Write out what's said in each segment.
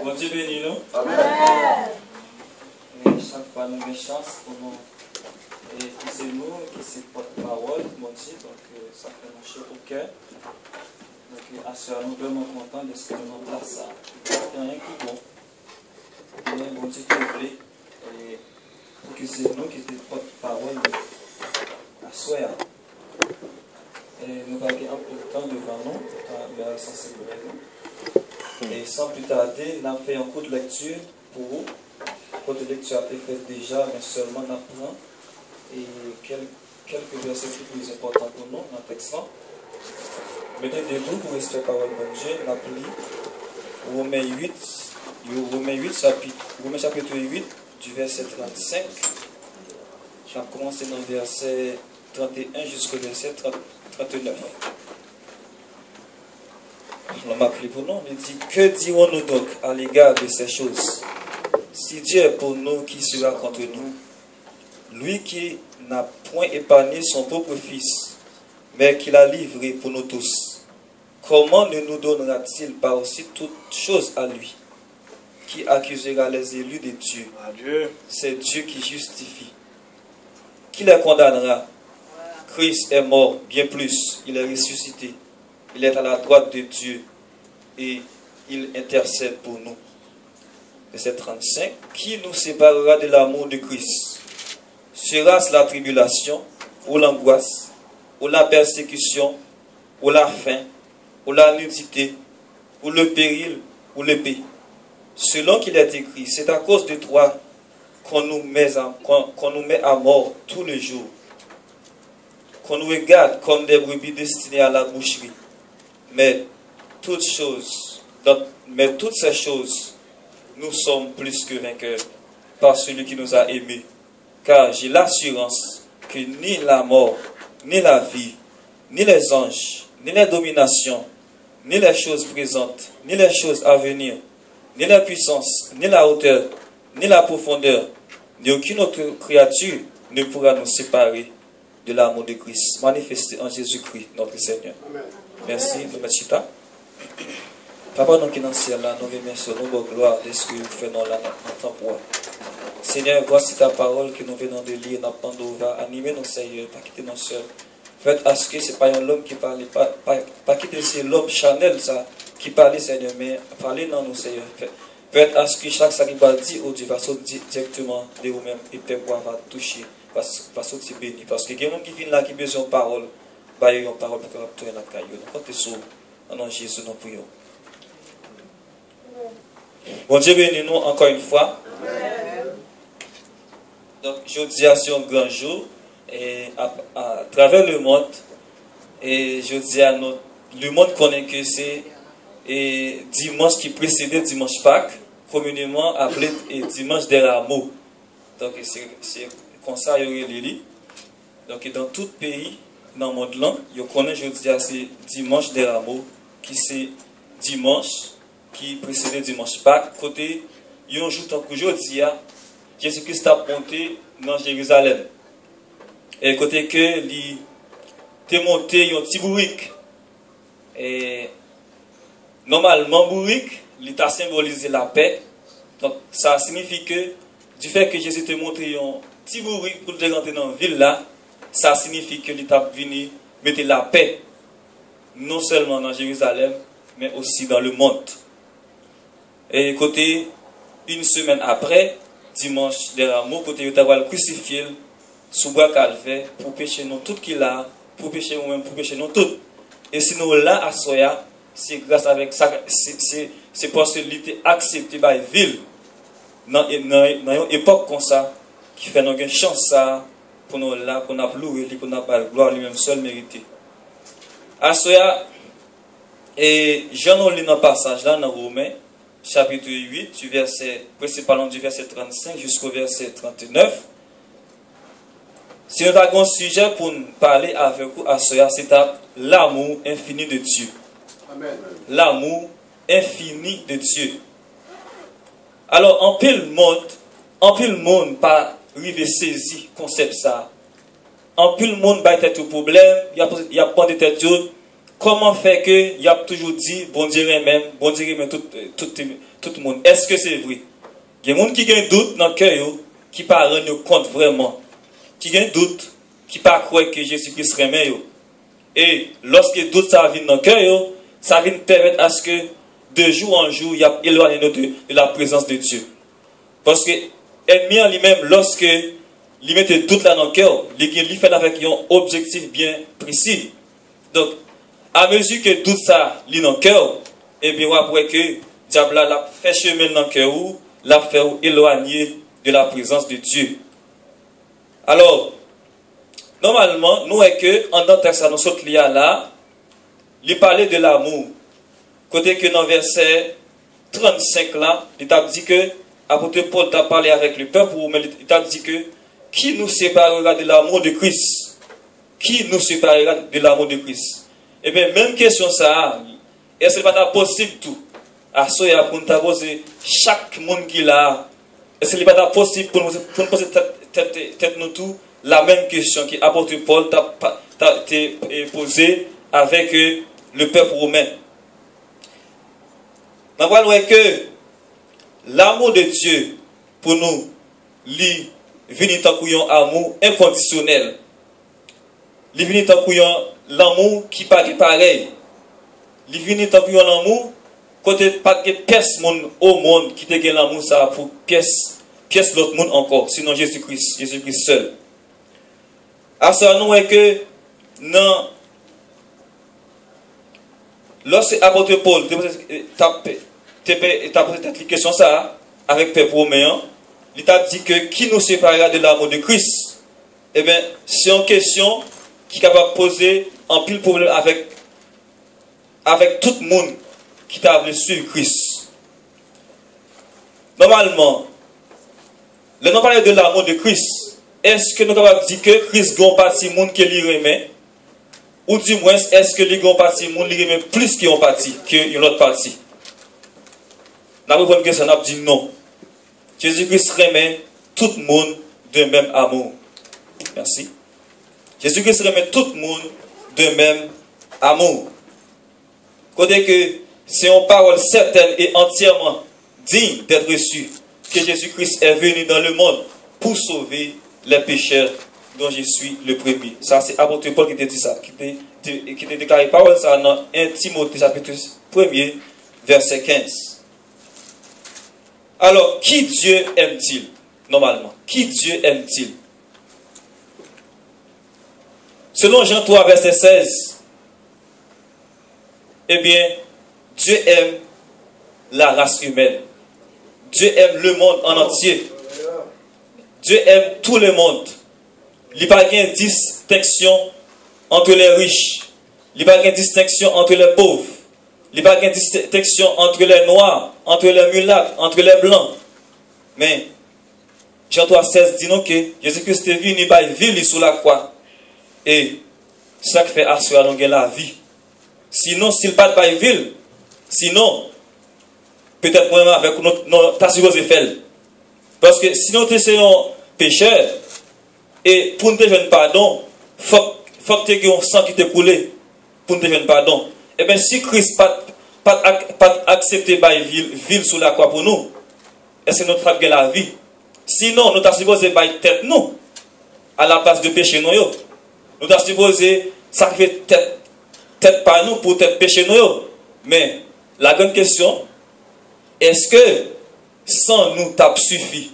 Bon Dieu bénit nous. Amen. Et chaque fois nous avons chance pour nous. Et c'est nous qui sommes porte-parole, mon Dieu, donc ça fait mon chaud au cœur. Donc à ce moment, nous sommes vraiment contents de ce que nous avons place ça. Ça fait rien qui bon. Mais bon Dieu qui voulait. Et pour que c'est nous qui sommes porte-parole à soi. Et nous avons un peu de temps devant nous, pour la sensibilité. Et sans plus tarder, nous avons fait un cours de lecture pour vous. Le cours de lecture a été fait déjà, mais seulement nous apprenons. Et quelques versets plus importants pour nous dans le texte. Mettez debout pour rester parole de Dieu. Nous appelons Romains chapitre 8, du verset 35. Je vais commencer dans le verset 31 jusqu'au verset 39. On m'a appelé pour nous, on dit: que dirons-nous donc à l'égard de ces choses? Si Dieu est pour nous, qui sera contre nous? Lui qui n'a point épargné son propre Fils, mais qui l'a livré pour nous tous, comment ne nous donnera-t-il pas aussi toutes choses à lui? Qui accusera les élus de Dieu? C'est Dieu qui justifie. Qui les condamnera? Christ est mort, bien plus, il est ressuscité. Il est à la droite de Dieu et il intercède pour nous. Verset 35. Qui nous séparera de l'amour de Christ? Sera-ce la tribulation, ou l'angoisse, ou la persécution, ou la faim, ou la nudité, ou le péril, ou l'épée? Selon qu'il est écrit, c'est à cause de toi qu'on nous met à mort tous les jours, qu'on nous regarde comme des brebis destinées à la boucherie. Mais toutes ces choses, nous sommes plus que vainqueurs par celui qui nous a aimés. Car j'ai l'assurance que ni la mort, ni la vie, ni les anges, ni les dominations, ni les choses présentes, ni les choses à venir, ni la puissance, ni la hauteur, ni la profondeur, ni aucune autre créature ne pourra nous séparer de l'amour de Christ, manifesté en Jésus-Christ, notre Seigneur. Amen. Merci, nous mettons. Papa, nous qui dans le ciel, nous remercions, nous bonne gloire de ce que nous faisons là dans notre temps. Seigneur, voici ta parole que nous venons de lire, nous va animer nos Seigneur, pas quitter nos sœurs. Faites à ce que ce n'est pas un homme qui parle, pas quitter c'est l'homme Chanel ça, qui parle, Seigneur, mais parler dans nous, Seigneur. Faites à ce que chaque sacrifice dit, oh Dieu, va sortir directement de vous-même et Père va toucher, va sortir béni. Parce que il y a des gens qui viennent là, qui ont besoin de parole, bah, ils ont parole pour tourner la caillou. Donc, comptez sur nous, en Jésus, nous prions. Bon Dieu, bénis-nous encore une fois. Amen. Donc, je dis à ce grand jour, et à travers le monde, et je dis à nous, le monde connaît que c'est dimanche qui précédait dimanche Pâques, communément appelé dimanche des rameaux. Donc, c'est comme ça, il y aurait les lits. Donc, dans tout pays, dans le monde là, je connais, je dis à c'est dimanche des rameaux, qui c'est dimanche qui précédait dimanche Pâques. Côté, il y a un jour, tant que je dis, Jésus-Christ a monté dans Jérusalem. Et côté que, il est monté un petit bourrique. Et normalement, bourrique, il a symbolisé la paix. Donc, ça signifie que, du fait que Jésus te montre un petit bourrique pour te rentrer dans la ville là, ça signifie que il a venu mettre la paix, non seulement dans Jérusalem, mais aussi dans le monde. Et côté, une semaine après, dimanche des rameaux, côté il a crucifié sous bois calvaire pour pécher nous tout qu'il a, pour pécher nous-mêmes, pour pécher nous tout. Et si nous là à Soya, c'est grâce avec ça, c'est parce qu'il était accepté par la ville dans une époque comme ça, qui fait nous une chance ça pour nous là, pour nous louer, pour nous la gloire lui-même seul mérité. À Soya, et j'en ai lu dans le passage là dans Romains, chapitre 8, principalement du verset 35 jusqu'au verset 39. Si nous avons un sujet pour nous parler avec vous à Soya, c'est l'amour infini de Dieu. Amen. L'amour infini de Dieu. Alors, en pile monde pas arrivé saisi concept ça. En pile monde va être tout problème, il y a pas de tête comment fait que il y a toujours dit, bon Dieu même tout le monde. Est-ce que c'est vrai? Il y a des gens qui ont un doute dans le cœur, qui ne pas rendre compte vraiment. Qui ont un doute, qui ne pas croire que Jésus-Christ remet. Et lorsque le doute ça vient dans le cœur, ça vient permettre à ce que de jour en jour, il y a éloigné de la présence de Dieu. Parce que l'ennemi en lui-même, lorsque il met le doute là dans le cœur, il fait avec un objectif bien précis. Donc, à mesure que le doute ça lit dans le cœur, et bien, après que le diable l'a fait chemin dans le cœur, l'a fait éloigner de la présence de Dieu. Alors, normalement, nous est que, en dans le texte, nous sommes là, il parlait de l'amour. Côté que dans le verset 35 là, il a dit que, apôtre Paul t'a parlé avec le peuple, mais il a dit que, qui nous séparera de l'amour de Christ? Qui nous séparera de l'amour de Christ? Eh bien, même question ça, est-ce que c'est pas possible tout? À ce moment pour nous poser chaque monde qui l'a, est-ce que c'est pas possible pour nous poser tête nous tout la même question que l'apôtre Paul t'a posée avec le peuple romain. Nous voyons que l'amour de Dieu pour nous, lui, vient tant qu'il y a un amour inconditionnel. Il vient tant qu'il y a l'amour qui n'est pas pareil. Il vient tant qu'il y a l'amour, côté pas de personne au monde qui te gagne l'amour, ça pour pièce l'autre monde encore, sinon Jésus-Christ seul. À ce moment est que, non, lorsque l'apôtre Paul t'a posé cette question ça, avec Père Romain, il t'a dit que qui nous séparera de l'amour de Christ? Eh bien, c'est une question qui est capable de poser un pile problème avec tout le monde qui t'a voulu suivre Christ. Normalement, le nom parle de l'amour de Christ. Est-ce que nous sommes capables de dire que Christ a un parti monde qui lui remet? Ou du moins, est-ce que lui a un parti monde qui lui remet plus qu'un parti, qu'une autre partie? Nous avons une question, nous avons dit non. Jésus-Christ remet tout le monde de même amour. Merci. Jésus-Christ remet tout le monde de même amour. Côté que c'est une parole certaine et entièrement digne d'être reçue que Jésus-Christ est venu dans le monde pour sauver les pécheurs dont je suis le premier. Ça, c'est apôtre Paul qui te dit ça, qui te déclaré parole ça dans 1 Timothée chapitre 1er, verset 15. Alors, qui Dieu aime-t-il, normalement? Qui Dieu aime-t-il? Selon Jean 3, verset 16, eh bien, Dieu aime la race humaine. Dieu aime le monde en entier. Dieu aime tout le monde. Il n'y a pas de distinction entre les riches. Il n'y a pas de distinction entre les pauvres. Il n'y a pas de distinction entre les noirs, entre les mulâtres, entre les blancs. Mais, Jean 3, 16 dit nous que Jésus-Christ est venu vivre sur la croix. Et ça fait assurer la vie. Sinon, s'il pas de ville, sinon, peut-être moi avec notre tassigose fait. Parce que sinon, tu es un pécheur, et pour nous te pardon, il faut que tu aies un sang qui te coule pour nous te pardon. Et bien, si Christ pas accepté de vivre sous la croix pour nous, est-ce que nous avons la vie? Sinon, nous avons supposé tête nous, à la place de péché nous. Nous avons supposé sacrifier tête par nous pour tête péché nous. Mais la grande question, est-ce que sans nous t'as suffi?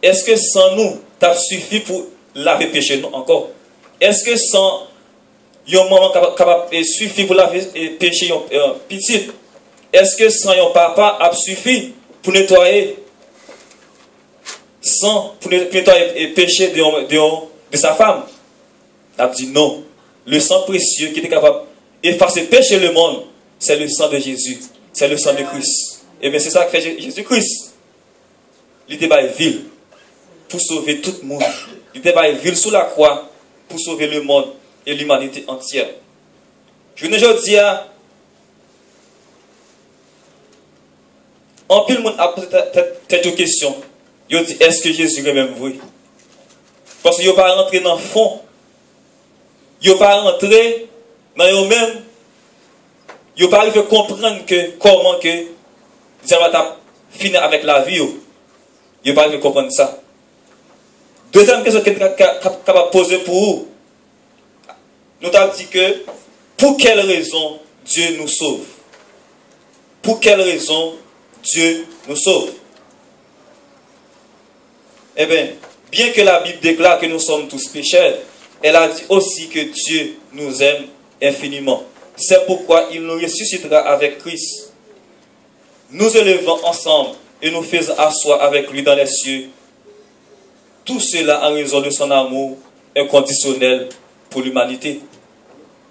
Est-ce que sans nous t'as suffi pour laver péché nous encore? Est-ce que sans un moment capable suffi pour laver péché petit? Est-ce que sans un papa a suffi pour nettoyer péché de sa femme? On a dit non. Le sang précieux qui était capable d'effacer le péché du monde, c'est le sang de Jésus. C'est le sang de Christ. Et bien c'est ça que fait Jésus-Christ. Il était ville pour sauver tout le monde. Il était ville sous la croix pour sauver le monde et l'humanité entière. Je ne dis à en pile monde a posé cette question. Il dit est-ce que Jésus est même vrai? Parce qu'il n'a pas rentré dans le fond. Il n'a pas rentré dans eux-mêmes Ils pas arrivé à comprendre que comment que Dieu va finir avec la vie. Ils pas arrivé à comprendre ça. Deuxième question que je suis capable de poser pour vous. Nous avons dit que pour quelle raison Dieu nous sauve? Pour quelle raison Dieu nous sauve? Eh bien que la Bible déclare que nous sommes tous pécheurs, elle a dit aussi que Dieu nous aime infiniment. C'est pourquoi il nous ressuscitera avec Christ. Nous élevons ensemble et nous faisons asseoir avec lui dans les cieux. Tout cela en raison de son amour inconditionnel pour l'humanité.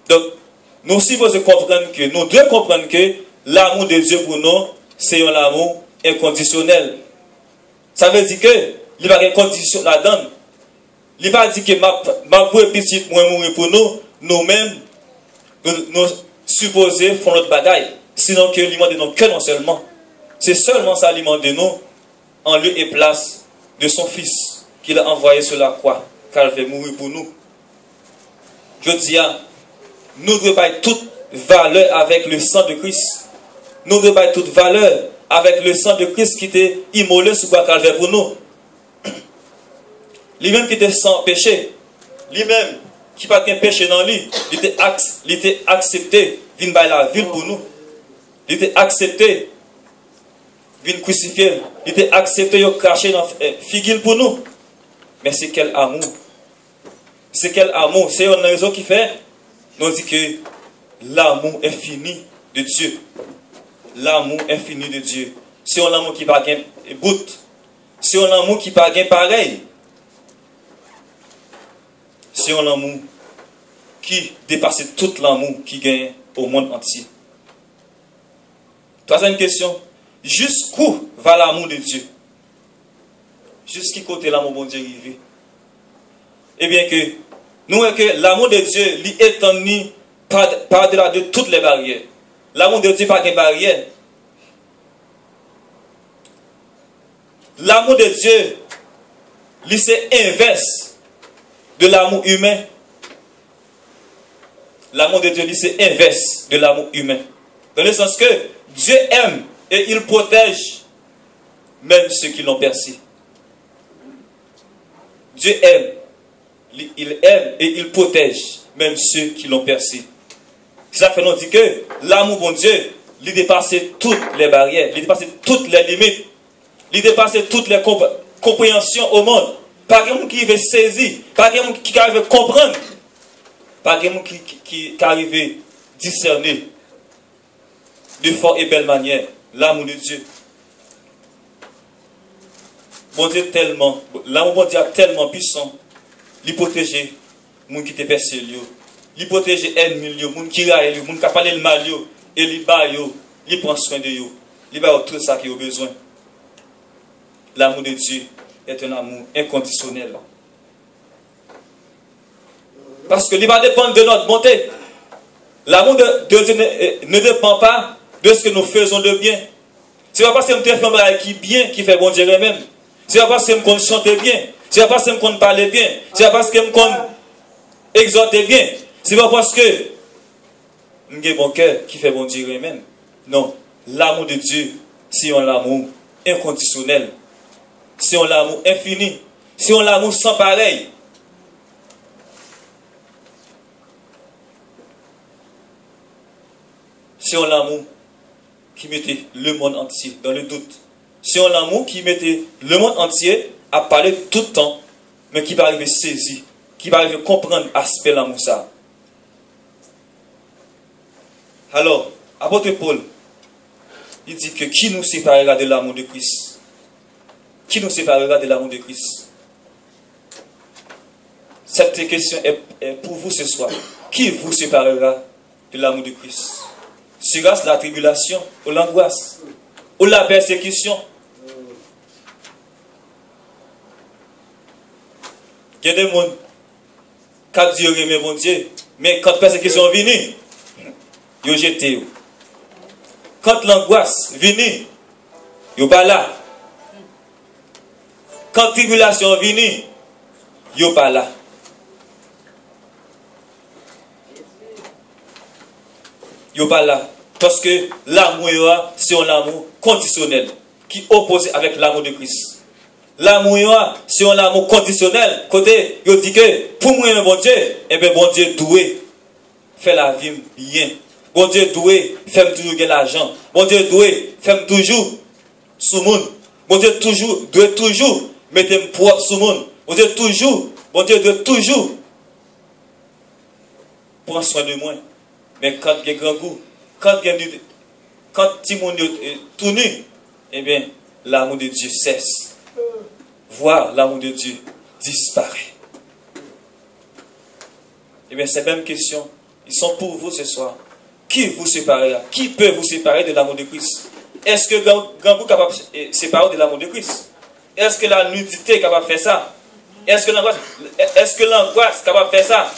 Donc, nous supposons comprendre que, nous devons comprendre que l'amour de Dieu pour nous, c'est un amour inconditionnel. Ça veut dire que, il n'y a pas de condition là-dedans. Il n'y a pas dit que ma petite moi mourir pour nous, nous-mêmes, nous supposons faire notre bagaille. Sinon que l'immense de nous que non seulement. C'est seulement ça l'immense de nous, en lieu et place de son Fils, qu'il a envoyé sur la croix, car il va mourir pour nous. Je dis, nous devons pas toute valeur avec le sang de Christ. Nous devons pas toute valeur avec le sang de Christ qui était immolé sur la croix pour nous. Lui-même qui était sans péché, lui-même qui n'a pas de péché dans lui, il était accepté, vient by la ville pour nous. Il était accepté, vient crucifier, il était accepté, il a craché dans la figure pour nous. Mais c'est quel amour? C'est quel amour? C'est une raison qui fait, nous dit que l'amour infini de Dieu. L'amour infini de Dieu. C'est un amour qui n'a pas de bout. C'est un amour qui n'a pas de pareil. C'est un amour qui dépasse tout l'amour qui gagne au monde entier. Troisième question. Jusqu'où va l'amour de Dieu? Jusqu'à côté l'amour de Dieu arrivé? Eh bien que, nous voyons que l'amour de Dieu est étendu par-delà de toutes les barrières. L'amour de Dieu n'a pas de barrière. L'amour de Dieu, c'est inverse de l'amour humain. L'amour de Dieu, c'est inverse de l'amour humain. Dans le sens que Dieu aime et il protège même ceux qui l'ont percé. Dieu aime. Il aime et il protège même ceux qui l'ont percé. Ça fait nous dire que l'amour bon Dieu, il dépasse toutes les barrières, il dépasse toutes les limites, il dépasse toutes les compréhensions au monde. Pas quelqu'un qui veut saisir, pas quelqu'un qui arrive à comprendre, pas quelqu'un qui arrive à discerner de forte et belle manière l'amour de Dieu. Bon Dieu tellement, l'amour bon Dieu est tellement puissant. Il protège les gens qui te percent, il protège les ennemis, les gens qui raillent, les gens qui parlent le mal, et il prend soin de eux. Il va tout ça qu'ils ont besoin. L'amour de Dieu est un amour inconditionnel. Parce que il va dépendre de notre bonté. L'amour de Dieu ne dépend pas de ce que nous faisons de bien. Ce n'est pas parce que nous faisons un travail qui bien, qui fait bon Dieu même. Ce n'est pas parce que nous chantons bien. Ce n'est pas parce que nous parlons bien. Ce n'est pas parce que nous exhortons bien. Ce n'est pas parce que nous avons un bon cœur qui fait bon Dieu même. Non. L'amour de Dieu, c'est un amour inconditionnel. C'est un amour infini. C'est un amour sans pareil. C'est un amour qui mettait le monde entier dans le doute. C'est un amour qui mettait le monde entier à parler tout le temps, mais qui va arriver saisir, qui va arriver comprendre l'aspect de l'amour ça. Alors, apôtre Paul, il dit que qui nous séparera de l'amour de Christ? Qui nous séparera de l'amour de Christ? Cette question est pour vous ce soir. Qui vous séparera de l'amour de Christ? Sera-ce la tribulation ou l'angoisse ou la persécution? Il y a des gens qui disent mais bon Dieu, mais quand la persécution vient, ils ont jeté. Quand l'angoisse vient, ils sont pas là. Quand la tribulation vient, ils sont pas là. Ils sont pas là. Parce que l'amour, c'est un amour conditionnel, qui est opposé avec l'amour de Christ. L'amour, c'est un amour conditionnel. Côté, il dit que pour moi, bon Dieu, eh bien, bon Dieu doit faire la vie bien. Bon Dieu doit faire toujours gagner l'argent. Bon Dieu doit faire toujours sous le monde. Bon Dieu doit toujours mettre un propre sous le monde. Bon Dieu doit toujours prendre soin de moi. Mais quand il y a grand goût, quand tout le monde est tout nu, eh bien, l'amour de Dieu cesse. Voir l'amour de Dieu disparaît. Eh bien, ces mêmes questions, ils sont pour vous ce soir. Qui vous séparera? Qui peut vous séparer de l'amour de Christ? Est-ce que grand goût est capable de séparer de l'amour de Christ? Est-ce que la nudité est capable de faire ça? Est-ce que l'angoisse est capable de faire ça?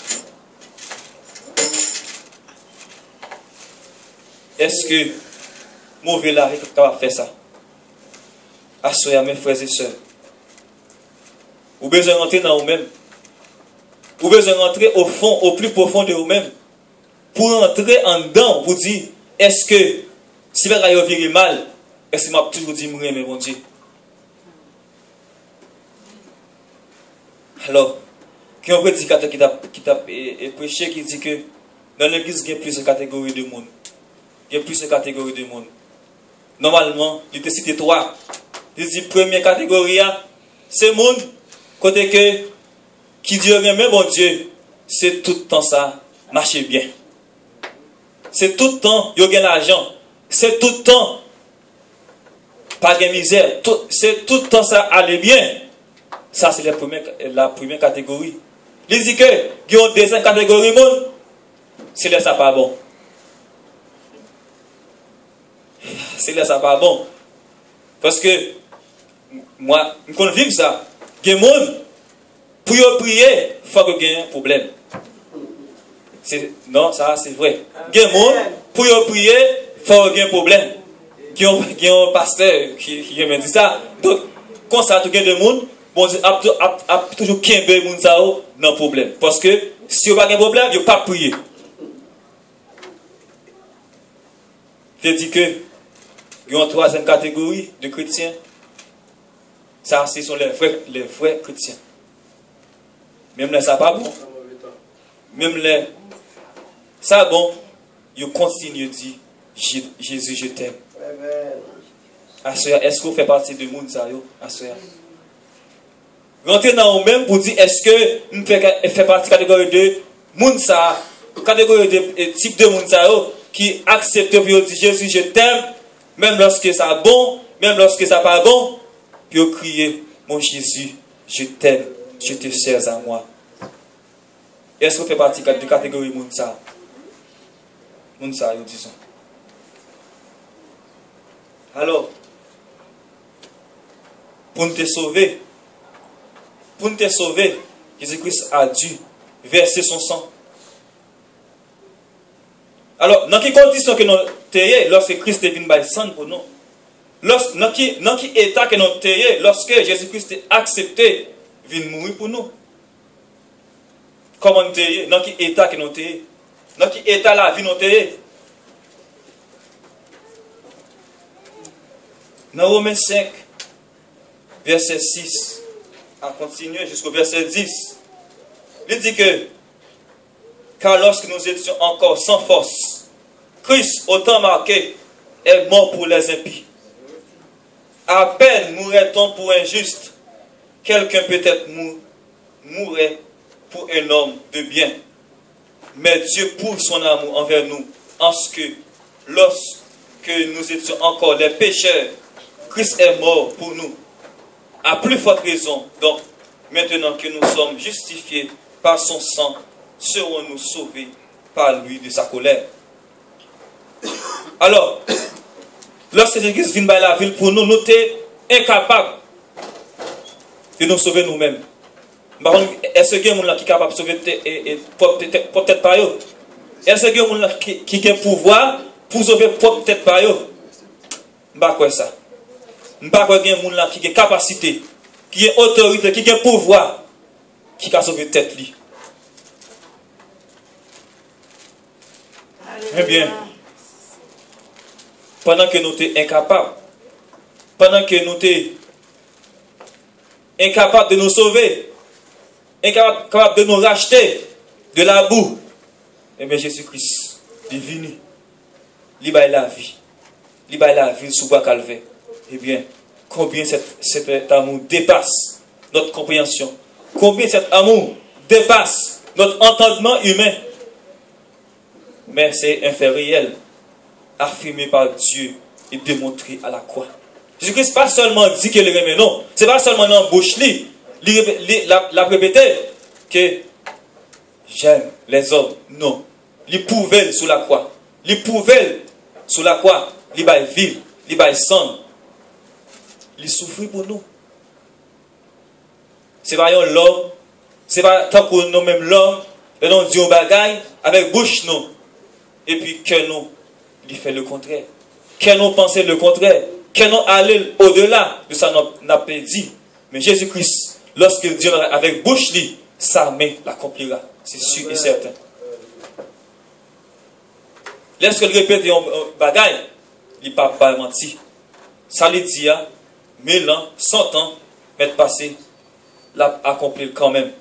Est-ce que mauvais là est capable de faire ça? Assoyez mes frères et sœurs. Vous avez besoin de rentrer dans vous-même. Vous avez besoin de rentrer au fond, au plus profond de vous-même. Pour entrer en dedans, vous dire, est-ce que si vous avez viré mal, est-ce que je toujours dit, mais mon Dieu? Alors, il y a un prédicateur qui t'a prêché qui dit que dans l'église, il y a plusieurs catégories de monde. Il y a plusieurs catégories de monde. Normalement, il te cite 3. Il dit, première catégorie, c'est le monde, côté que, qui dit, mais bon Dieu, c'est tout le temps ça, marcher bien. C'est tout le temps, il y a l'argent. C'est tout le temps, pas de misère. C'est tout le temps ça, aller bien. Ça, c'est la première catégorie. Il dit que, il y a une deuxième catégorie, monde, c'est là ça pas bon. C'est là ça pas bon. Parce que, moi, je vivre ça. Il y a des gens, pour prier, il faut qu'il y ait un problème. Non, ça c'est vrai. Il y a des gens, pour prier, il faut qu'il y ait un problème. Il y a un pasteur qui me dit ça. Donc, quand ça, il y a des gens, bon, a toujours qu'il y ait des gens dans le problème. Parce que, si il n'y a pas de problème, il n'y a pas de prier. Je dis que, il y a une troisième catégorie de chrétiens. Ça, ce sont les vrais chrétiens. Même les ça pas bon. Même les ça bon, ils continuent de dire Jésus, je t'aime. Est-ce que vous faites partie du monde ça? Rentrez dans vous-même pour dire est-ce que vous faites partie de la catégorie de monde ça, catégorie de type de monde ça qui accepte de dire Jésus, je t'aime, même lorsque ça bon, même lorsque ça pas bon. Puis vous criez, mon Jésus, je t'aime, je te sers à moi. Est-ce que vous faites partie de la catégorie Mounsa? Mounsa, disons. Alors, pour nous sauver, Jésus-Christ a dû verser son sang. Alors, dans quelles conditions que nous sommes lorsque Christ est venu par sang pour nous? Dans quel état que nous sommes lorsque Jésus-Christ a accepté de venir mourir pour nous? Comment nous sommes? Dans quel état que nous sommes? Dans quel état la vie nous sommes? Dans Romains 5, verset 6, à continuer jusqu'au verset 10, il dit que, car lorsque nous étions encore sans force, Christ, au temps marqué, est mort pour les impies. À peine mourrait-on pour un juste, quelqu'un peut-être mourrait pour un homme de bien. Mais Dieu prouve son amour envers nous, en ce que, lorsque nous étions encore les pécheurs, Christ est mort pour nous. À plus forte raison, donc, maintenant que nous sommes justifiés par son sang, serons-nous sauvés par lui de sa colère. Alors, lorsque Jésus vient dans la ville pour nous, nous sommes incapables de nous sauver nous-mêmes. Est-ce qu'il y a des gens qui sont capables de sauver peut-être pas eux? Est-ce qu'il y a des gens qui ont le pouvoir pour sauver peut-être pas eux? Je ne sais pas ça. Je ne sais pas qu'il y a des gens qui ont capacité, qui ont autorité, qui ont pouvoir, qui ont sauvé tête lui. Eh bien, pendant que nous étions incapables, pendant que nous étions incapables de nous sauver, incapables de nous racheter de la boue, et bien Jésus-Christ est venu, il a la vie, il a la vie sous bois calvaire. Eh bien, combien cet amour dépasse notre compréhension, combien cet amour dépasse notre entendement humain, mais c'est un fait réel, affirmé par Dieu et démontré à la croix. Jésus-Christ pas seulement dit qu'il aimait, non, c'est pas seulement dans la bouche, la répété que j'aime les hommes, non. Il pouvait sous la croix, il pouvait sous la croix, il va vivre, il va sang, il souffre pour nous. C'est pas l'homme, c'est pas tant que nous même l'homme, et nous disons bagaille avec bouche nous, et puis que nous, il fait le contraire, que nous pensons le contraire, que nous allons au-delà de ça n'a pas dit. Mais Jésus-Christ, lorsqu'il dit avec bouche, sa main l'accomplira, c'est sûr et certain. Lorsqu'il répète un bagaille, il ne parle pas mentir. Ça lui dit, 1000 ans, 100 ans, mettre passé, l'a accompli quand même.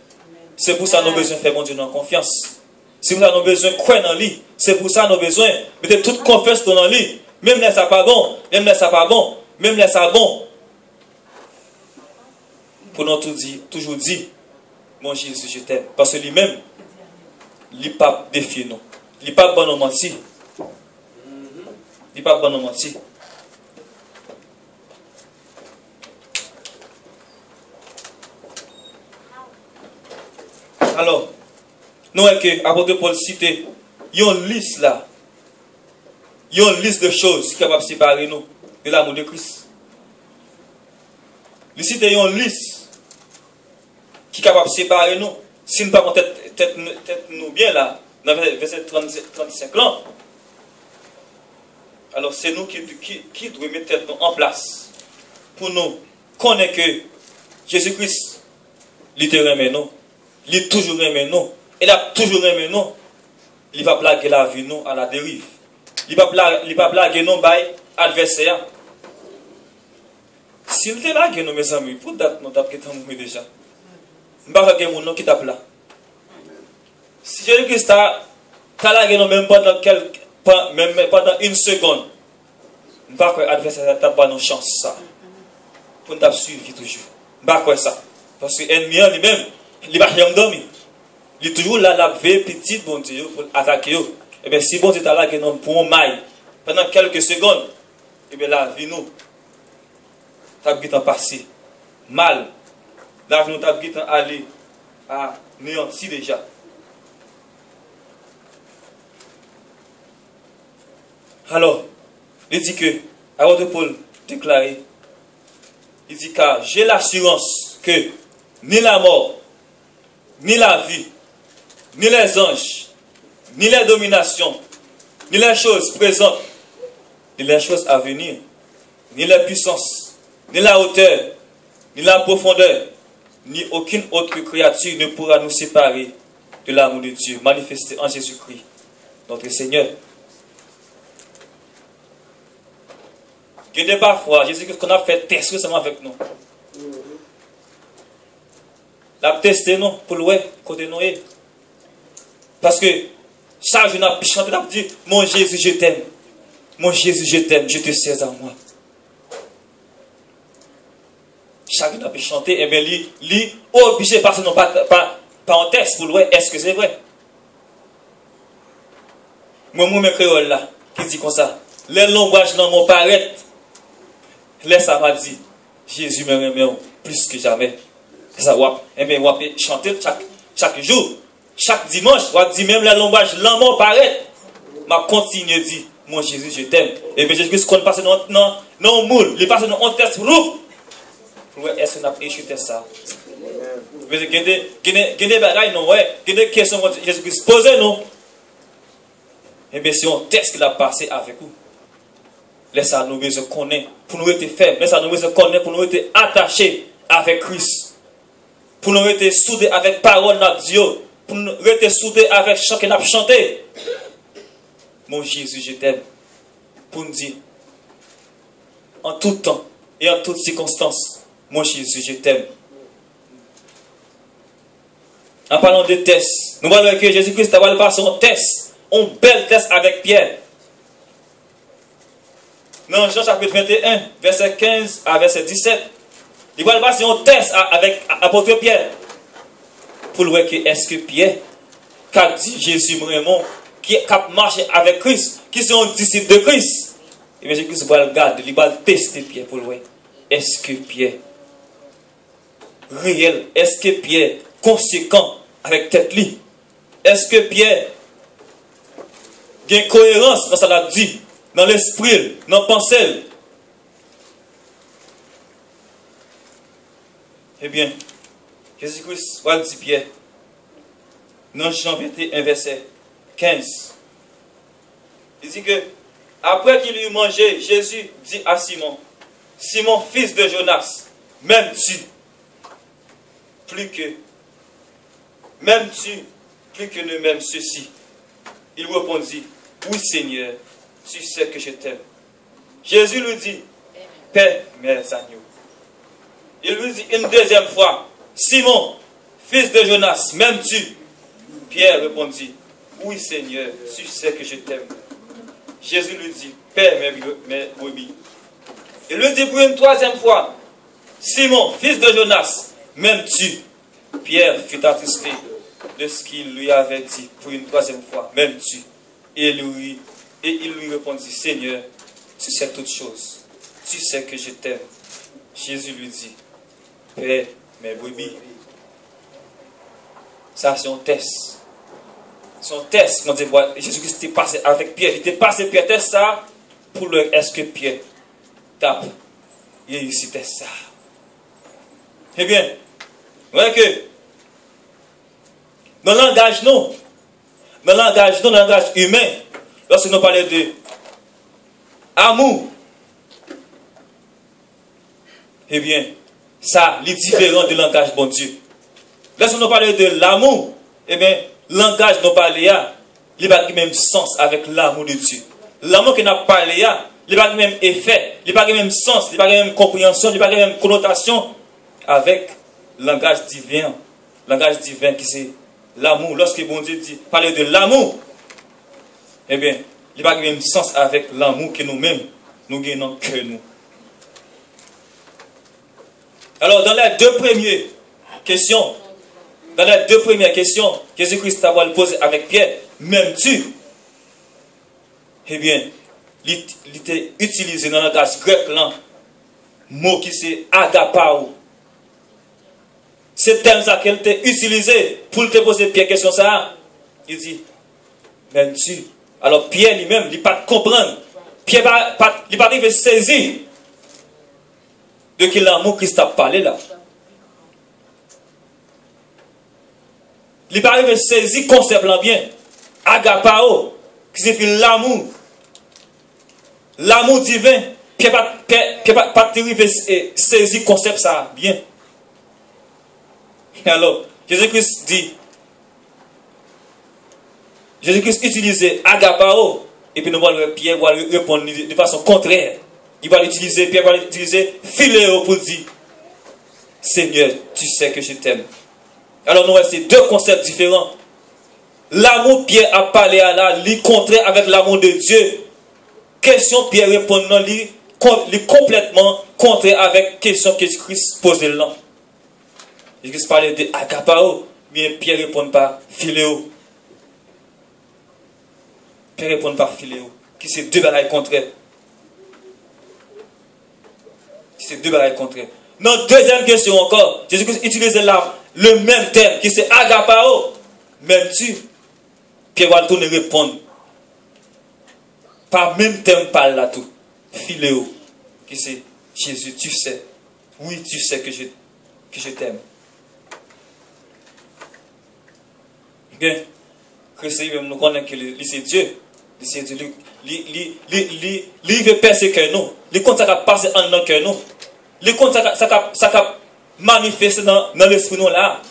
C'est pour ça que nous avons besoin de faire mon Dieu dans confiance. C'est pour ça que nous avons besoin de croire dans lui. C'est pour ça que nous avons besoin de mettre toute confiance dans lui. Même là, ça pas bon. Même là, ça pas bon. Même là, ça bon. Pour nous toujours dire, mon Jésus, je t'aime. Parce que lui-même, il n'est pas défié, non. Il n'est pas bon à mentir. Il n'est pas bon à mentir. Alors, nous voyons que l'apôtre Paul cite, il y a une liste là. Il y a une liste de choses qui sont capables de séparer nous de l'amour de Christ. Il cite une liste qui est capable de séparer nous. Si nous ne pas tête nous bien là, dans le verset 35 là, alors c'est nous qui devons mettre tête en place pour nous connaître que Jésus-Christ, il te remet nous. Il est toujours aimé nous. Il a toujours aimé nous. Il va blaguer la vie nous à la dérive. Il va blaguer nous par adversaire. S'il te blague nous, mes amis, pour date nous tape qui t'en mourir déjà. Je ne vais pas blaguer mon nom qui tape là. Si Jésus-Christ t'a blagué nous même pendant une seconde, je ne vais pas que l'adversaire t'a pas nos chances ça. Pour nous suivre toujours. Je ne vais pas ça. Parce que l'ennemi lui-même, il va rien dormir. Il est toujours là, la veille petite, bon Dieu, pour attaquer. Et bien, si bon Dieu t'a là, pour un maille, pendant quelques secondes, et bien, la vie nous, t'as vu en passer mal. La vie nous, t'as vu en aller à néantir déjà. Alors, il dit que, avant de Paul déclarer, il dit car j'ai l'assurance que ni la mort, ni la vie, ni les anges, ni les dominations, ni les choses présentes, ni les choses à venir, ni les puissances, ni la hauteur, ni la profondeur, ni aucune autre créature ne pourra nous séparer de l'amour de Dieu manifesté en Jésus-Christ, notre Seigneur. Il y a parfois, Jésus-Christ qu'on a fait test récemment avec nous. La tester nous pour le côté nous. Parce que chaque jour, on a chanté, on a dit, mon Jésus, je t'aime. Mon Jésus, je t'aime, je te sers en moi. Chaque jour, on a chanté, et bien, lui, obligé de passer pas en test pour le est-ce que c'est vrai? Moi, mon créole là, qui dit comme ça, les langages dans mon paraître, là, ça m'a dit, Jésus me remet plus que jamais. Ça va, et bien, on va chanter chaque jour. Chaque dimanche, on dit même le langage, l'amour paraît. Ma continue à dire, mon Jésus, je t'aime. Et bien, Jésus, qu'on passe dans le moule, il passe dans un test roux. Est-ce qu'on a échoué ça? Mais il y a des bagailles, non, ouais. Il y a des questions que Jésus pose, non. Et bien, c'est un test qu'il a passé avec vous. Laissez nous besoin connaître pour nous être faibles. Laissez nous besoin connaître pour nous être attachés avec Christ. Pour nous être soudés avec parole de Dieu. Pour nous être soudés avec chant que nous avons chanté. Mon Jésus, je t'aime. Pour nous dire, en tout temps et en toutes circonstances. Mon Jésus, je t'aime. En parlant de tests, nous voyons que Jésus-Christ a passé un test, un bel test avec Pierre. Dans Jean chapitre 21, verset 15 à verset 17, il va passer un test avec l'apôtre Pierre. Pour le voir que est-ce que Pierre, qui a dit Jésus vraiment, qui a marché avec Christ, qui sont un disciple de Christ, et bien Jésus-Christ va le garder, il va tester Pierre pour le voir. Est-ce que Pierre réel, est-ce que Pierre conséquent avec tête li? Est-ce que Pierre a une cohérence dans ce qu'il a dit, dans l'esprit, dans la pensée? Eh bien, Jésus-Christ va dire Pierre, dans Jean 21, verset 15, il dit que, après qu'il eut mangé, Jésus dit à Simon, Simon, fils de Jonas, m'aimes-tu plus que ne m'aime ceci? Il répondit, oui Seigneur, tu sais que je t'aime. Jésus lui dit, paix mes agneaux. Il lui dit une deuxième fois, Simon, fils de Jonas, m'aimes-tu? Pierre répondit, oui Seigneur, tu sais que je t'aime. Jésus lui dit, paix mes brebis. Il lui dit pour une troisième fois, Simon, fils de Jonas, m'aimes-tu? Pierre fut attristé de ce qu'il lui avait dit pour une troisième fois, m'aimes-tu? Et il lui répondit, Seigneur, tu sais toutes choses, tu sais que je t'aime. Jésus lui dit, paix mes brebis. Ça c'est un test. C'est un test. Jésus-Christ était passé avec Pierre. Il était passé Pierre test ça pour le est-ce que Pierre tape. Il réussit test ça. Eh bien, vous voyez que dans le langage non, dans le langage humain, lorsque nous parlons de amour, eh bien, ça, est différent du langage bon Dieu. Lorsque nous parlons de l'amour, eh bien, le langage nous parlons, il n'a pas le même sens avec l'amour de Dieu. L'amour que nous parlons, il n'a pas le même effet, il n'a pas le même sens, il n'a pas la même compréhension, il n'a pas la même connotation avec le langage divin. Le langage divin qui c'est l'amour. Lorsque bon Dieu dit, parler de l'amour, eh bien, il n'a pas le même sens avec l'amour que nous-mêmes, nous gagnons que nous. Alors, dans les deux premières questions, Jésus-Christ a posé avec Pierre, m'aimes-tu? Eh bien, il était utilisé dans le langage grec, là, mot qui c'est agapao. C'est tel ça qu'elle était utilisé pour te poser Pierre question ça. Il dit, m'aimes-tu? Alors Pierre lui-même, il n'a pas comprendre. Pierre il n'a pas arrivé saisir de quel amour Christ a parlé là. Il n'a pas arrivé saisir le concept là bien. Agapao, qui signifie l'amour. L'amour divin. Pierre n'a pas arrivé saisir le concept ça bien. Alors, Jésus-Christ utilisait agapao, et puis nous voyons Pierre va répondre de façon contraire. Pierre va utiliser philéo pour dire, Seigneur, tu sais que je t'aime. Alors nous voyons ces deux concepts différents. L'amour Pierre a parlé à la, lui contraire avec l'amour de Dieu. Question Pierre répond non, lui complètement contraire avec question que Christ pose là. Jésus parlait de agapao, mais Pierre répond par philéo. Pierre répond par philéo. Qui c'est deux bagailles contraires. Dans deuxième question encore, Jésus utilise le même terme, qui c'est agapao. M'aimes-tu? Pierre va tourner répondre. Par même terme, parle là tout. Philéo. Qui c'est Jésus, tu sais. Oui, tu sais que je t'aime. Bien, Christ lui-même nous connaît que c'est Dieu. C'est Dieu. Il veut percer que nous. Il compte ça passer en nous que nous. Il compte ça manifester dans l'esprit nous là.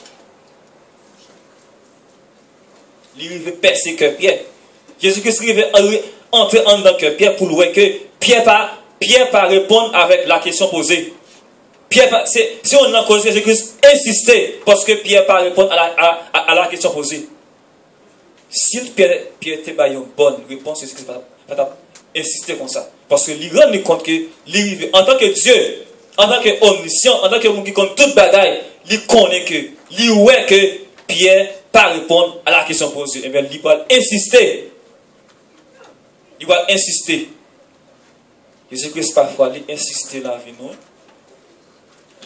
Il veut percer que Pierre. Jésus-Christ veut entrer en dans que Pierre pour voir que Pierre pas Pierre pas répondre avec la question posée. Pierre, si on a cause Jésus-Christ, insistez, parce que Pierre pas répondre à la question posée. Si Pierre était une bonne réponse, Jésus-Christ va insister comme ça. Parce que il rend compte que en tant que Dieu, en tant qu'omniscient, en tant que monde qui compte toute bagaille, il connaît que, il ouais que Pierre pas répondre à la question posée. Et bien, il va insister. Il va insister. Jésus-Christ parfois, il insiste dans la vie nous.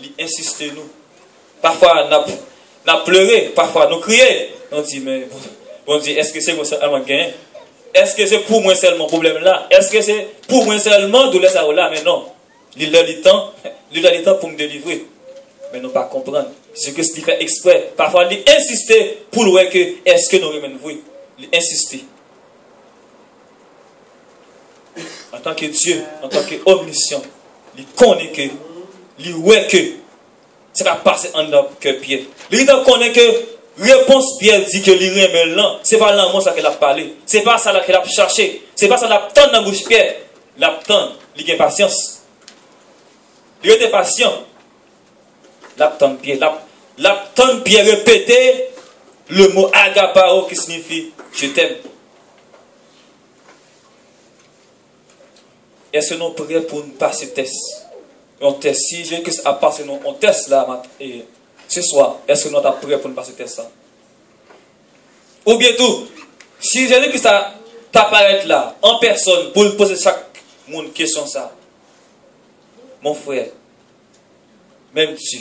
Il insiste nous. Parfois, on a pleuré, parfois, nous crié. On dit, mais on dit, est-ce que c'est moi seulement gagné? Est-ce que c'est pour moi seulement le problème là? Est-ce que c'est pour moi seulement douleur ça là? Mais non. Il a le temps pour me délivrer. Mais non pas comprendre. Jésus-Christ il fait exprès. Parfois, il insiste pour le voir que est-ce que nous remenons vous? Il insiste. En tant que Dieu, en tant qu'omniscient, il connaît que, il voit que, ça va passer en notre cœur Pierre. Il connaît que, réponse Pierre dit que il remet là, c'est pas l'amour ça qu'elle a parlé, c'est pas ça qu'elle a cherché, c'est pas ça qu'elle a tendre dans la bouche Pierre. L'attend, il a patience. Il était patient. L'attend Pierre, l'attend Pierre répéter le mot agapao qui signifie je t'aime. Est-ce que nous sommes prêts pour nous passer le test? Un test, si j'ai que à passer un test là, et ce soir, est-ce que nous sommes prêts pour nous passer le test là? Ou bien tout, si j'ai que ça t'apparaît là, en personne, pour poser chaque monde question ça, mon frère, même tu,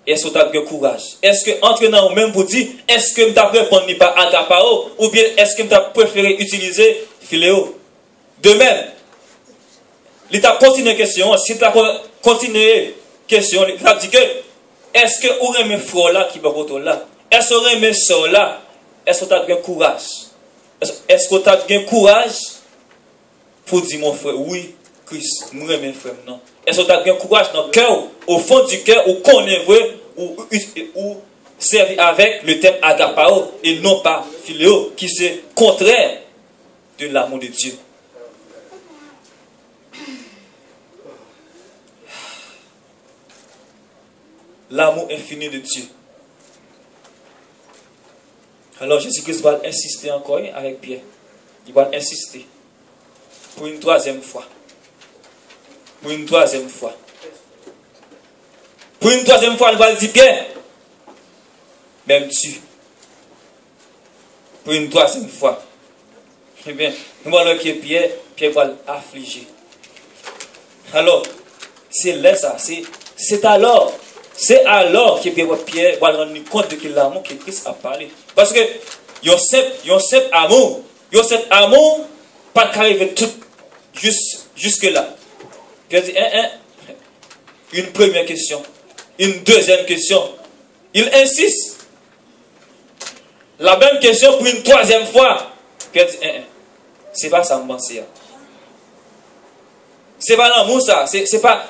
est-ce que tu as le courage? Est-ce que entre nous même pour dire, est-ce que tu as répondu pas agapao, ou bien est-ce que tu as préféré utiliser philéo? De même, il t'a continué la question, si tu as continué la question, il t'a dit que, est-ce que vous aimez frère là qui va voter là? Est-ce que vous aimez soeur là? Est-ce que tu as bien courage? Est-ce que tu as bien courage pour dire mon frère, oui, Christ, moi aimez frère, non? Est-ce que tu as bien courage dans le cœur, au fond du cœur, ou connaît vrai, ou servir avec le thème agapao, et non pas philéo, qui c'est contraire de l'amour de Dieu? L'amour infini de Dieu. Alors Jésus-Christ va insister encore avec Pierre. Il va insister. Pour une troisième fois. Pour une troisième fois. Pour une troisième fois, il va dire Pierre. Même tu. Pour une troisième fois. Eh bien, nous voyons que Pierre va l'affliger. Alors, c'est là ça. C'est alors que Pierre va rendre compte de l'amour que Christ a parlé. Parce que, il y a cet amour. Il y a cet amour, pas qu'arriver tout jusque là. Pierre dit, une première question. Une deuxième question. Il insiste. La même question pour une troisième fois. Pierre dit, c'est pas ça, mon pensée. C'est pas l'amour ça, c'est pas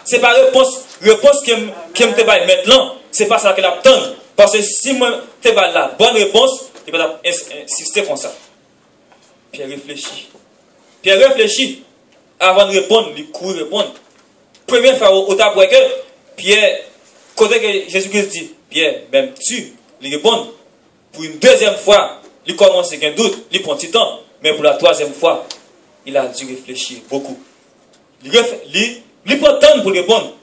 réponse qui me te baille maintenant, c'est pas ça qu'elle attend. Parce que si moi te baille la bonne réponse, il va insister comme ça. Pierre réfléchit avant de répondre, il court répondre. Première fois au tabouet que Pierre, côté que Jésus-Christ dit, Pierre, même tu, il répond. Pour une deuxième fois, il commence avec un doute, il prend du temps, mais pour la troisième fois, il a dû réfléchir beaucoup. Il prend temps pour répondre.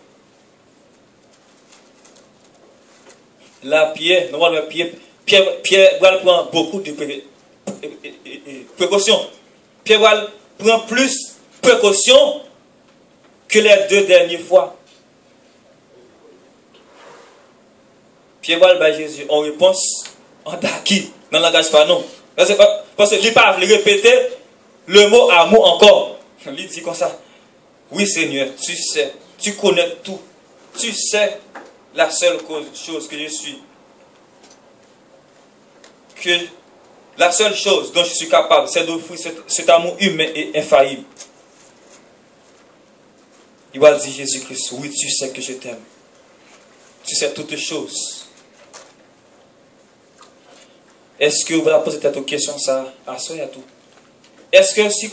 Là, Pierre va prendre beaucoup de précautions. Pierre va prendre plus de précautions que les deux dernières fois. Pierre va dire Jésus en réponse en daki, dans le langage pas non. Parce qu'il ne pas répéter le mot amour encore. Il dit comme ça. Oui Seigneur, tu sais, tu connais tout. Tu sais la seule chose que je suis. Que la seule chose dont je suis capable, c'est d'offrir cet amour humain et infaillible. Il va dire Jésus-Christ, oui tu sais que je t'aime. Tu sais toutes choses. Est-ce que vous allez poser cette question ça à soi et à tout? Est-ce que si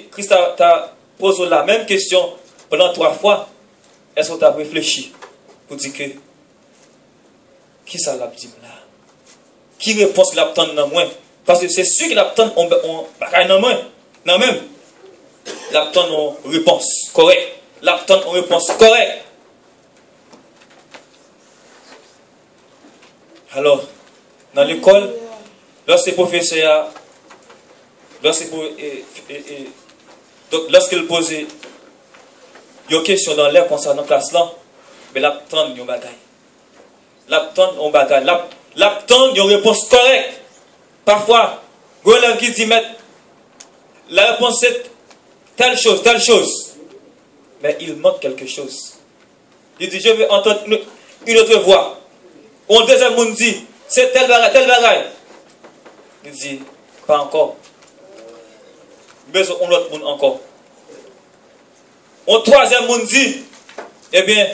Christ t'a posé la même question pendant 3 fois, est-ce que tu as réfléchi pour dire que, qui ça l'a dit là? Qui réponse qu'il a obtenu dans moi? Parce que c'est sûr qu'il a obtenu dans moi. Non même. Il a obtenu une réponse correcte. Il a obtenu une réponse correcte. Alors, dans l'école, lorsque professeur, lorsqu'il posait une question dans l'air concernant la classe là, mais l'apprendre une bagaille. L'apprendre une bagaille. L'apprendre une réponse correcte. Parfois, il y a un élève qui dit, mais la réponse c'est telle chose, telle chose. Mais il manque quelque chose. Il dit, je veux entendre une autre voix. Ou un deuxième monde dit, c'est tel bagaille, tel bagaille. Il dit, pas encore. Besoin d'un autre monde encore. Un troisième monde dit, eh bien,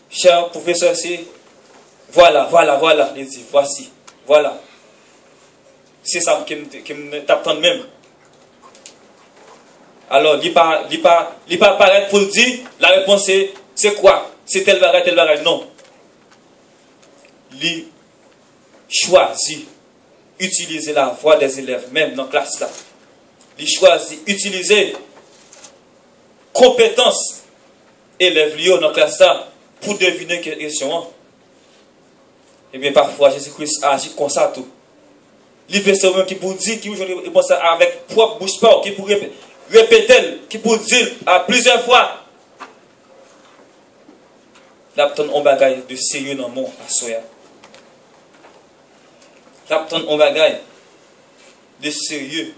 cher professeur, c'est, voilà. Il dit, voici, voilà. C'est ça qui me t'attend même. Alors, il ne pas paraître pour le dire, la réponse c'est quoi? C'est tel bagaille, non. Il choisit utiliser la voix des élèves, même dans la classe là. Il choisit utiliser compétence élèves liés dans la classe là pour deviner quelle question. Et bien parfois Jésus-Christ agit comme ça tout. Il fait ça même qui pour dire, qui pense avec propre bouche pas, qui pour répéter, qui pour dire à plusieurs fois. L'apton on bagaille de sérieux dans mon à soya. L'apton on bagaille de sérieux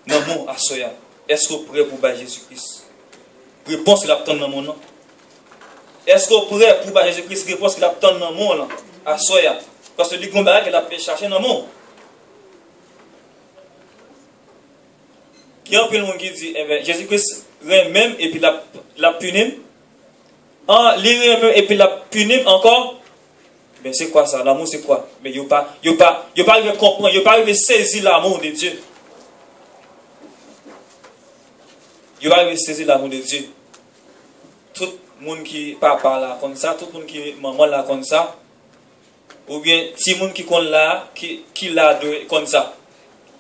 dans mon à soya. Est-ce que vous prêt pour battre Jésus-Christ? Réponse l'apton dans mon nom. Est-ce que vous prêt pour battre Jésus-Christ? Réponse l'apton dans mon nom à soya. Parce que le combat qu'il a pu chercher dans mon. Il y a un peu de monde qui dit, eh bien, Jésus-Christ même et puis la punit. Et puis la punit encore. Mais c'est quoi ça? L'amour c'est quoi? Mais il n'y a pas de comprendre, il n'y a pas de saisir l'amour de Dieu. Il n'y a pas de saisir l'amour de Dieu. Tout le monde qui papa là comme ça, tout le monde qui maman là comme ça, ou bien tout le monde qui compte là, qui là comme ça.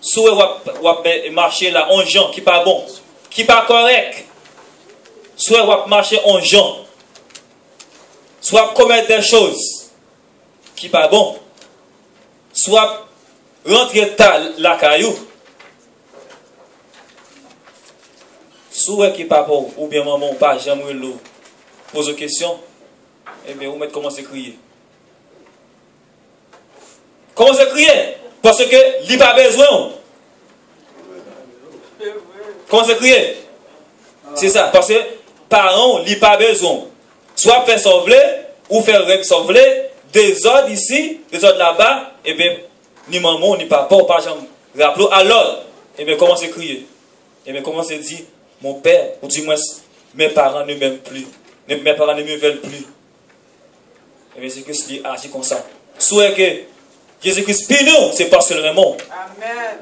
Soit on marcher là en gens qui pas bon, qui pas correct. Soit on marcher en gens. Soit commettre des choses qui pas bon. Soit rentrer la caillou. Soit qui pas bon ou bien maman ou pas jamais l'eau. Pose une question, et bien vous mettez commencer à crier. Commencez à crier parce que il pas besoin. Commencez à crier. C'est ça parce que parents il pas besoin. Soit faire sauver ou faire sauver des ordres ici, des ordres là-bas, et bien ni maman ni papa ou pas jamais rappelez alors et bien commencez à crier. Et bien commencez à dire mon père ou du moins mes parents ne m'aiment plus. Mes parents ne me veulent plus. Et bien Jésus-Christ agit comme ça. Soit que Jésus-Christ prie nous, c'est parce que le Raymond. Amen.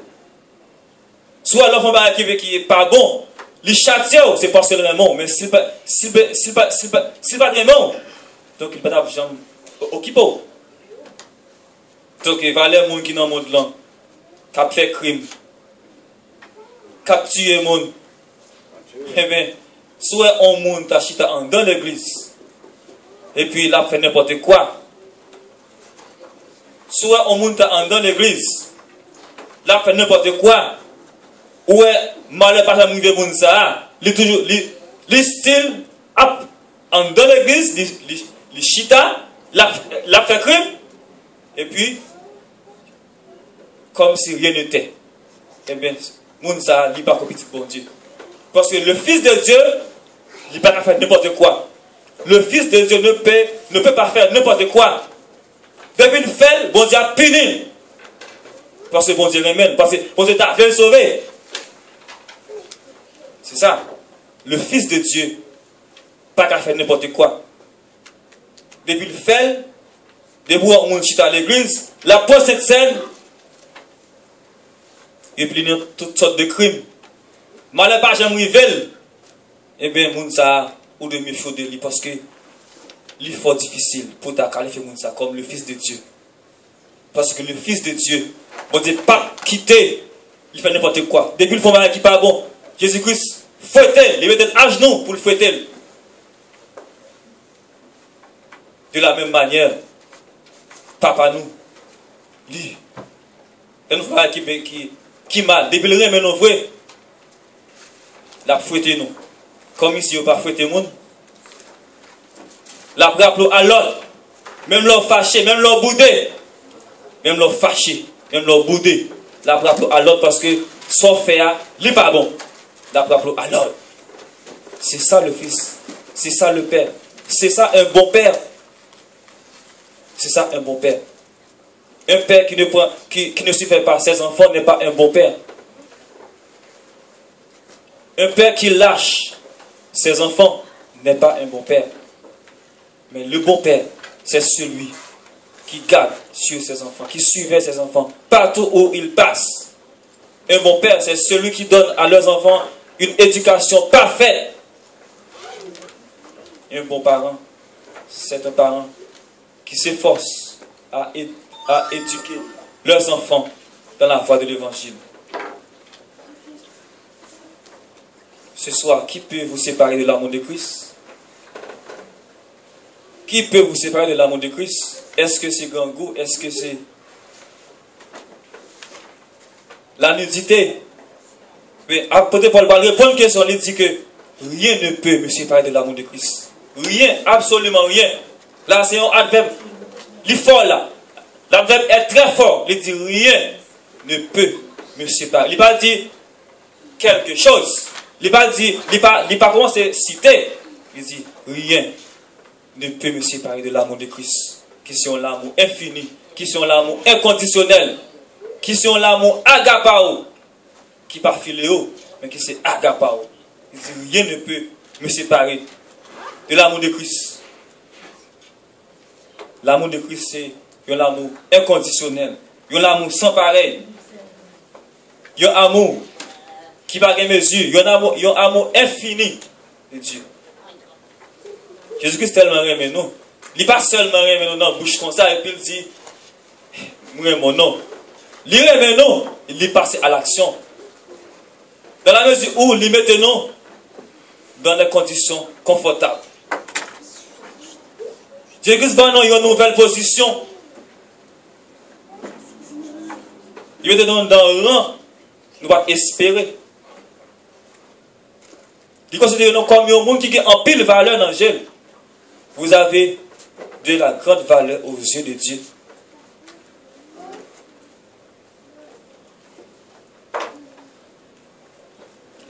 Soit l'enfant qui n'est pas bon, les châtier, c'est parce que le Raymond. Mais s'il pas Raymond, donc il ne peut pas jamais occupé. Donc il va aller les gens qui sont dans le monde là, qui ont fait crime, qui ont tué les gens. Eh bien, soit un monde qui a chita dans l'église, et puis il a fait n'importe quoi. Soit on monte dans l'église, là fait n'importe quoi, ou malheur pas jamais arrivé pour ça, il toujours le style dans l'église, le chita, la fait crime, et puis comme si rien n'était. Eh bien, moun ça, il n'est pas petit pour Dieu. Parce que le Fils de Dieu, il ne peut pas faire n'importe quoi. Le Fils de Dieu ne peut pas faire n'importe quoi. Depuis le fait, bon Dieu a puni. Parce que bon Dieu remède. Parce que bon Dieu t'a fait sauver. C'est ça. Le Fils de Dieu, pas qu'à faire n'importe quoi. Depuis le fait, depuis on chute à l'église, la pose cette scène, et puis il y a toutes sortes de crimes. Malheur pas jamais rivel. eh bien, moun ça, ou de mieux de lui, parce que il est fort difficile pour ta qualifier moun ça comme le Fils de Dieu. Parce que le Fils de Dieu, on dit pas quitter, il fait n'importe quoi. Depuis le fond qui pas bon, Jésus-Christ fouette, il met à genoux pour le fouetter. De la même manière, papa nous, lui, il nous fait qui mal, depuis le remet nous vrai, la fouette nous. Comme ici, on pas fouetter monde. La rappelons à l'autre, même leur fâché, même leur boudé, même leur fâché, même leur boudé. La rappelons à l'autre parce que son fait, il n'est pas bon. La rappelons à l'autre. C'est ça le Fils, c'est ça le Père, c'est ça un bon Père. C'est ça un bon Père. Un Père qui ne suffit pas ses enfants n'est pas un bon Père. Un Père qui lâche ses enfants n'est pas un bon Père. Mais le bon Père, c'est celui qui garde sur ses enfants, qui surveille ses enfants partout où ils passent. Un bon Père, c'est celui qui donne à leurs enfants une éducation parfaite. Un bon parent, c'est un parent qui s'efforce à éduquer leurs enfants dans la voie de l'évangile. Ce soir, qui peut vous séparer de l'amour de Christ? Qui peut vous séparer de l'amour de Christ? Est-ce que c'est grand goût? Est-ce que c'est la nudité? Mais apôtre Paul va répondre à une question, il dit que rien ne peut me séparer de l'amour de Christ. Rien, absolument rien. Là, c'est un adverbe. Il est fort là. L'adverbe est très fort. Il dit rien ne peut me séparer. Il va dire quelque chose. Il va dire, il va commencer à citer. Il dit rien ne peut me séparer de l'amour de Christ. Qui sont l'amour infini, qui sont l'amour inconditionnel, qui sont l'amour agapao, qui pas philéo, mais qui c'est agapao. Il dit rien ne peut me séparer de l'amour de Christ. L'amour de Christ, c'est un amour inconditionnel, un amour sans pareil, un amour qui n'a pas de mesure, un amour infini de Dieu. Jésus-Christ tellement aimé nous. Il n'est pas seulement aimé nous dans la bouche comme ça et puis il dit, moi mon nom. Il aime nous, il est passé à l'action. Dans la mesure où il met nous dans des conditions confortables. Jésus-Christ va nous une nouvelle position. Il met nous dans le rang. Nous allons espérer. Il considère nous comme un monde qui a en pile valeur dans le ciel. Vous avez de la grande valeur aux yeux de Dieu.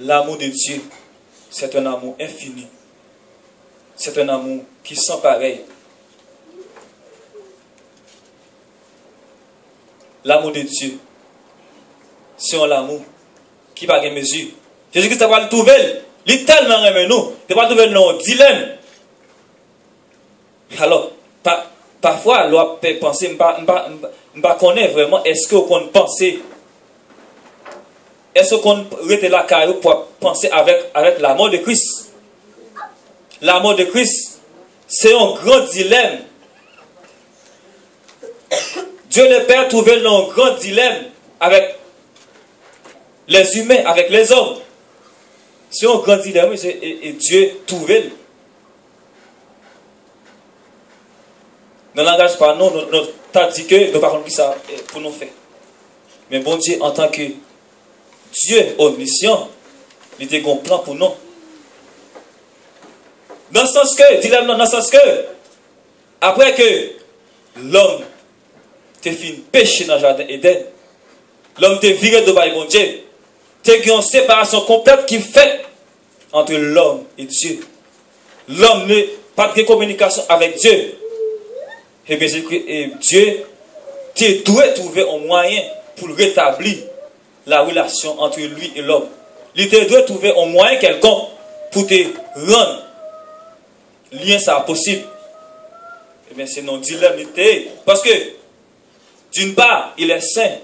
L'amour de Dieu, c'est un amour infini. C'est un amour qui sans pareil. L'amour de Dieu, c'est un amour qui n'a pas de mesure. Jésus-Christ va le trouver. Il est tellement aimé nous. Il va le trouver dans un dilemme. Alors, parfois, l'on peut penser, je ne connais vraiment, est-ce qu'on pense, est-ce qu'on reste là pour penser avec la mort de Christ? La mort de Christ, c'est un grand dilemme. Dieu le Père trouvait un grand dilemme avec les humains, avec les hommes. C'est un grand dilemme et Dieu trouvait. Dans le langage par nous, nous avons dit que nous ne parlons pas ça pour nous faire. Mais bon Dieu, en tant que Dieu omniscient, il était un plan pour nous. Dans le sens que, dilemme, dans le sens que, après que l'homme te fait péché dans le jardin Éden, l'homme te viré de bon Dieu, tu as une séparation complète qui fait entre l'homme et Dieu. L'homme n'a pas de communication avec Dieu. Et bien, Dieu doit trouver un moyen pour rétablir la relation entre lui et l'homme. Il doit trouver un moyen quelconque pour te rendre lien ça possible. Et bien, c'est non dilemme. Parce que, d'une part, il est saint.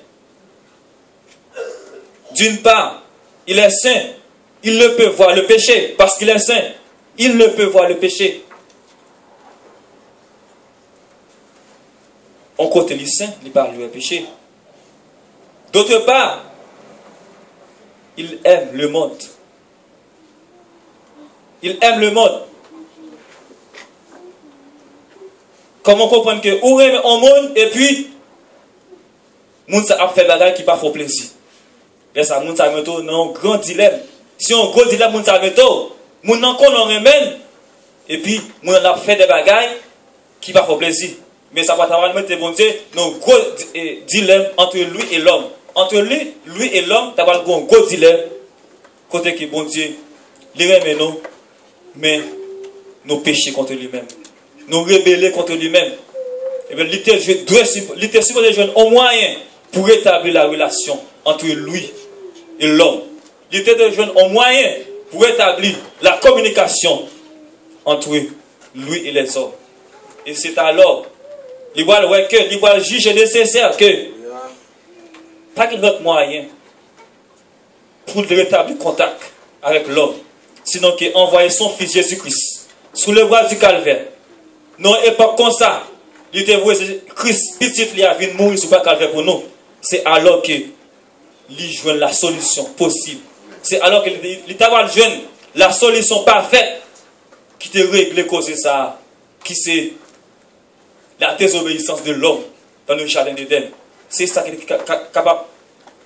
D'une part, il est saint. il ne peut voir le péché parce qu'il est saint. Il ne peut voir le péché. On côté les saints, il parle du péché. D'autre part, il aime le monde. Il aime le monde. Comment comprendre que ou aime un monde et puis moun sa a fait bagay qui pas fort plaisir. Et ça moun sa meto dans un grand dilemme. Si on gros dilemme moun sa meto, moun nan kon on remène et puis moun a fait des bagailles qui pas fort plaisir. Mais ça va t'avoir mettre bon Dieu dans un gros dilemme entre lui et l'homme. Entre lui et l'homme, tu as un gros dilemme côté que bon Dieu les remet nous mais nous péchons contre lui-même. Nous rébeller contre lui-même. Et bien, il était supposé jouer un moyen pour établir la relation entre lui et l'homme. Il était de jouer un moyen pour établir la communication entre lui et les hommes. Et c'est alors, il va juger nécessaire que pas qu'il y ait autre moyen pour rétablir contact avec l'homme, sinon qu'il envoie son fils Jésus-Christ sous le bras du calvaire. Non, époque comme ça, il était vrai, Christ, petit, il a vu mourir sur le calvaire pour nous. C'est alors que il joue la solution possible. C'est alors qu'il t'a joué la solution parfaite qui te règle cause ça, qui c'est la désobéissance de l'homme dans le jardin d'Éden. C'est ça qui est capable de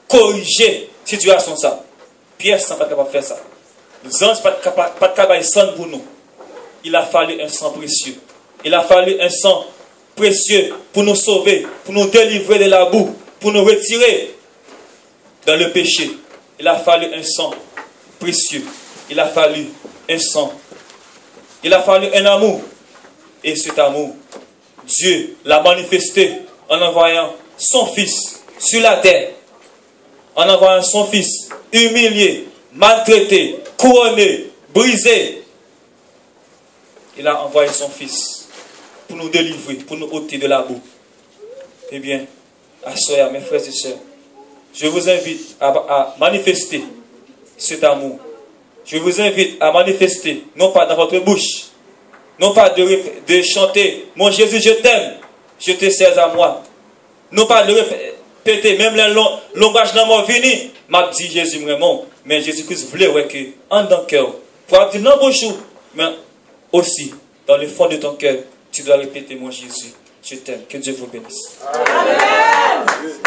corriger la situation. Ça. Pierre n'est pas capable de faire ça. Les anges ne sont pas capables de sang pour nous. Il a fallu un sang précieux. Il a fallu un sang précieux pour nous sauver, pour nous délivrer de la boue, pour nous retirer dans le péché. Il a fallu un sang précieux. Il a fallu un sang. Il a fallu un amour. Et cet amour, Dieu l'a manifesté en envoyant son Fils sur la terre. En envoyant son Fils humilié, maltraité, couronné, brisé. Il a envoyé son Fils pour nous délivrer, pour nous ôter de la boue. Eh bien, à soeur, mes frères et sœurs, je vous invite à manifester cet amour. Je vous invite à manifester, non pas dans votre bouche, non pas de chanter « Mon Jésus, je t'aime, je te sers à moi ». Non pas de répéter, même les langages dans mon vini, m'a dit Jésus vraiment, mais Jésus-Christ voulait ouais, que en dans le cœur, pour dire non bonjour, mais aussi dans le fond de ton cœur, tu dois répéter « Mon Jésus, je t'aime ». Que Dieu vous bénisse. Amen.